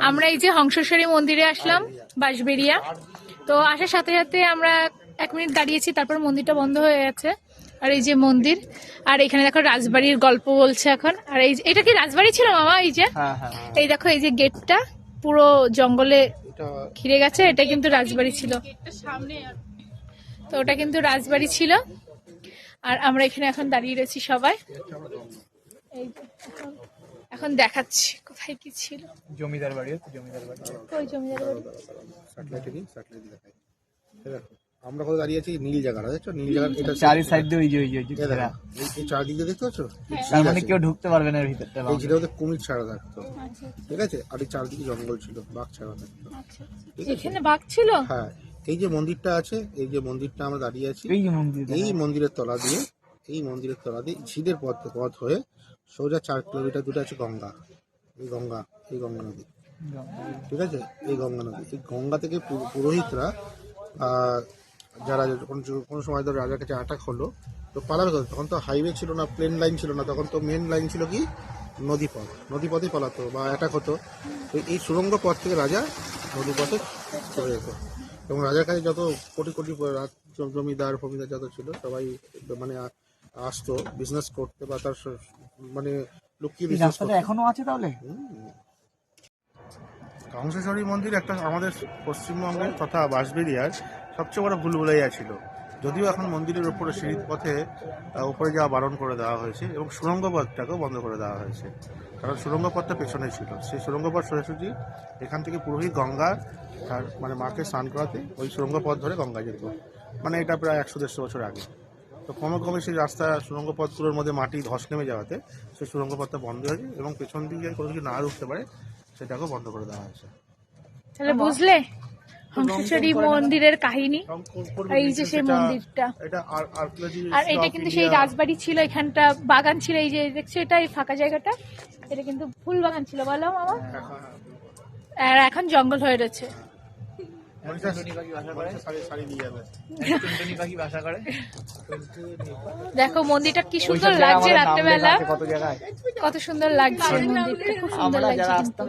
আমরা এই যে হংসেশ্বরী মন্দিরে আসলাম বাঁশবেড়িয়া। তো আসার সাথে সাথে আমরা 1 মিনিট দাঁড়িয়েছি, তারপর মন্দিরটা বন্ধ হয়ে গেছে। আর এই যে মন্দির, আর এখানে দেখো রাজবাড়ির গল্প বলছে এখন। আর এই এটা কি রাজবাড়ি ছিল মামা? এই যে এই দেখো, এই যে গেটটা পুরো জঙ্গলে ঘিরে গেছে, এটা কিন্তু রাজবাড়ি ছিল। তো ওটা কিন্তু রাজবাড়ি ছিল। আর আমরা এখানে এখন দাঁড়িয়ে রয়েছি সবাই। এই এখন দেখাচ্ছি কোথায় কি ছিল। জমিদার বাড়ি, জমিদার বাড়ি। ওই জমিদার বাড়ি। আমরা কোথায় দাঁড়িয়ে আছি? নীল জায়গাটা দেখছো? নীল জায়গা এটা চারি সাইড দিয়ে ওই যে এই চারদিকে দেখতে পাচ্ছ? তার মানে কেউ ঢুকতে পারবে না এর ভিতরটা। এই যেটা কুমির ছাড়া থাকতো, ঠিক আছে? আর এই চারদিকে জঙ্গল ছিল, বাঘ ছাড়া থাকতো। এখানে বাঘ ছিল? হ্যাঁ, এই যে মন্দিরটা আছে, এই যে মন্দিরটা আমরা দাঁড়িয়ে আছি, এই মন্দির, এই মন্দিরের তলা দিয়ে, এই মন্দিরের তলা দিয়ে ঝিলের পথ হয়ে সোজা 4 কিলোমিটার দূরে আছে গঙ্গা। এই গঙ্গা নদী, ঠিক আছে? এই গঙ্গা নদী, এই গঙ্গা থেকে পুরোহিতরা যারা যখন কোনো সময় ধরে রাজার কাছে অ্যাটাক হলো তো পালাবে, তখন তো হাইওয়ে ছিল না, প্লেন লাইন ছিল না, তখন তো মেন লাইন ছিল কি নদীপথে পালাতো বা অ্যাটাক হতো। তো এই সুড়ঙ্গ পথ থেকে রাজা নদীপথে চলে যেত, এবং রাজার কাছে যত কোটি কোটি জমিদার ফমিদার যত ছিল সবাই মানে আসতো বিজনেস করতে বা তার মানে লুকিয়ে বিজনেস করতে। এখনো আছে তাহলে? হংসেশ্বরী মন্দির একটা আমাদের পশ্চিমবঙ্গের তথা বাঁশবেড়িয়ার সবচেয়ে বড় ভুলভুলাইয়া ছিল। যদিও এখন মন্দিরের উপরে সিঁড়ির পথে উপরে যাওয়া বারণ করে দেওয়া হয়েছে এবং সুড়ঙ্গ পথটাকেও বন্ধ করে দেওয়া হয়েছে, কারণ সুড়ঙ্গ পথটা পেছনে ছিল। সেই সুড়ঙ্গ পথ সোজাসুজি এখান থেকে পুরোহিত গঙ্গা আর মানে মাকে স্নান করাতে ওই সুড়ঙ্গ পথ ধরে গঙ্গা যেত, মানে এটা প্রায় 100-150 বছর আগে। তো ক্রমে সেই রাস্তা সুড়ঙ্গ পথগুলোর মধ্যে মাটি ধস নেমে যাওয়াতে সেই সুড়ঙ্গ পথটা বন্ধ হয়েছে এবং পেছন দিকে কোনো কিছু না ঢুকতে পারে সেটাকেও বন্ধ করে দেওয়া হয়েছে। তাহলে বুঝলে হংসেশ্বরী মন্দিরের কাহিনী। এই যে সেই মন্দিরটা, আর এটা কিন্তু সেই রাজবাড়ি ছিল, এখানটা বাগান ছিল। এই যে দেখছো, এটা এই ফাঁকা জায়গাটা, এটা কিন্তু ফুল বাগান ছিল, বলো মামা। আর এখন জঙ্গল হয়ে রয়েছে। দেখো মন্দিরটা কি সুন্দর লাগছে রাত্রেবেলা, কত সুন্দর লাগছে মন্দিরটা, খুব সুন্দর লাগছে কিন্তু।